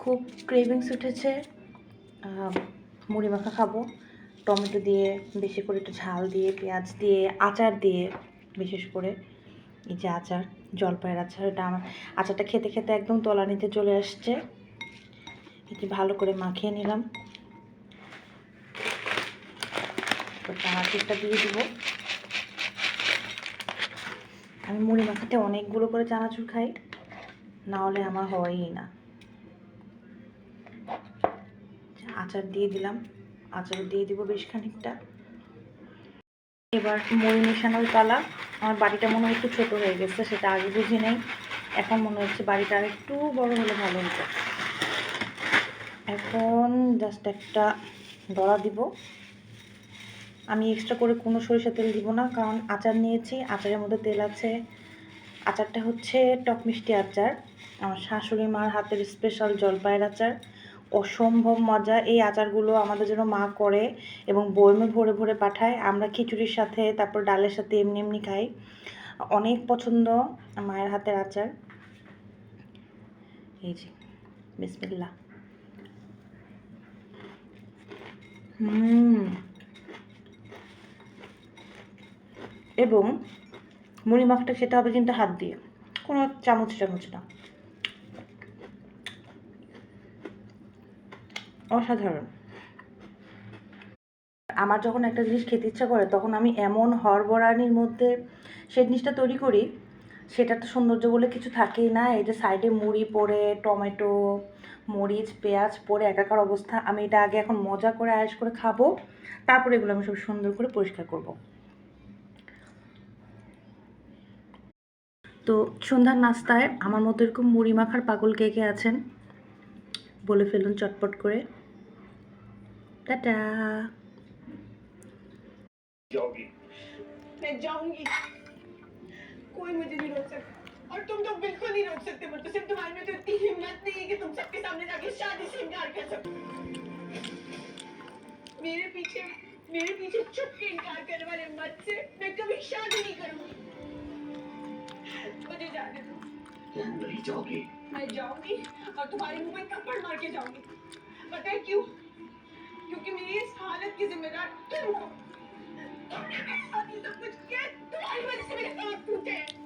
খুব ক্রেভিংস উঠেছে, মুড়ি মাখা খাবো টমেটো দিয়ে, বেশি করে একটু ঝাল দিয়ে, পেঁয়াজ দিয়ে, আচার দিয়ে। বিশেষ করে এই যে আচার, জলপাইয়ের আচার, এটা আমার আচারটা খেতে খেতে একদম তলানিতে চলে আসছে। এটি ভালো করে মাখিয়ে নিলাম। চানাচুরটা দিয়ে দিব। আমি মুড়ি মাখাতে অনেকগুলো করে চানাচুর খাই, না হলে আমার হয়ই না। আচার দিয়ে দিলাম, আচার দিয়ে দিব বেশ খানিকটা। এবার মুড়ি মেশানোর পালা। আমার বাড়িটা মনে হয় একটু ছোটো হয়ে গেছে, সেটা আগে বুঝি নেই, এখন মনে হচ্ছে বাড়িটা আর একটু বড় হলে ভালো হতো। এখন জাস্ট একটা ডলা দিব। আমি এক্সট্রা করে কোনো সরিষা তেল দিব না, কারণ আচার নিয়েছি, আচারের মধ্যে তেল আছে। আচারটা হচ্ছে টক মিষ্টি আচার, আমার শাশুড়ি মার হাতের স্পেশাল জলপাইয়ের আচার। অসম্ভব মজা। এই আচারগুলো আমাদের জন্য মা করে এবং বয়মে ভরে ভরে পাঠায়। আমরা খিচুড়ির সাথে, তারপর ডালের সাথে এমনি এমনি খাই। অনেক পছন্দ মায়ের হাতের আচার। এই যে বিসমিল্লাহ। এবং মুড়ি মাখটা খেতে হবে কিন্তু হাত দিয়ে, কোনো চামচ চামচ না। অসাধারণ। আমার যখন একটা জিনিস খেতে ইচ্ছা করে, তখন আমি এমন হড়বড়ানির মধ্যে সেই জিনিসটা তৈরি করি, সেটা তো সৌন্দর্য বলে কিছু থাকেই না। এই যে সাইডে মুড়ি পড়ে, টমেটো, মরিচ, পেঁয়াজ পড়ে একাকার অবস্থা। আমি এটা আগে এখন মজা করে আয়েশ করে খাবো, তারপরে এগুলো আমি সব সুন্দর করে পরিষ্কার করব। তো সন্ধ্যার নাস্তায় আমার মতো এরকম মুড়ি মাখার পাগল কে কে আছেন বলে ফেলুন চটপট করে। টাটা। मैं जाऊंगी, कोई मुझे नहीं रोक सकता, और तुम तो बिल्कुल नहीं रोक सकते। मतलब सिर्फ तुम्हारे में तो इतनी हिम्मत नहीं है कि तुम सबके सामने जाके शादी से इनकार कर सको। मेरे पीछे छुप के इनकार करने वाले मत से मैं कभी शादी नहीं करूंगी। मुझे जाने दो। तुम नहीं जाओगी। मैं जाऊंगी और तुम्हारे मुंह में थप्पड़ मार के जाऊंगी। पता है क्यों? क्योंकि मेरी इस हालत की जिम्मेदार तुम हो। तुमने मेरे साथ ये सब कुछ किया, तुम्हारी वजह से मेरे हाथ टूटे हैं।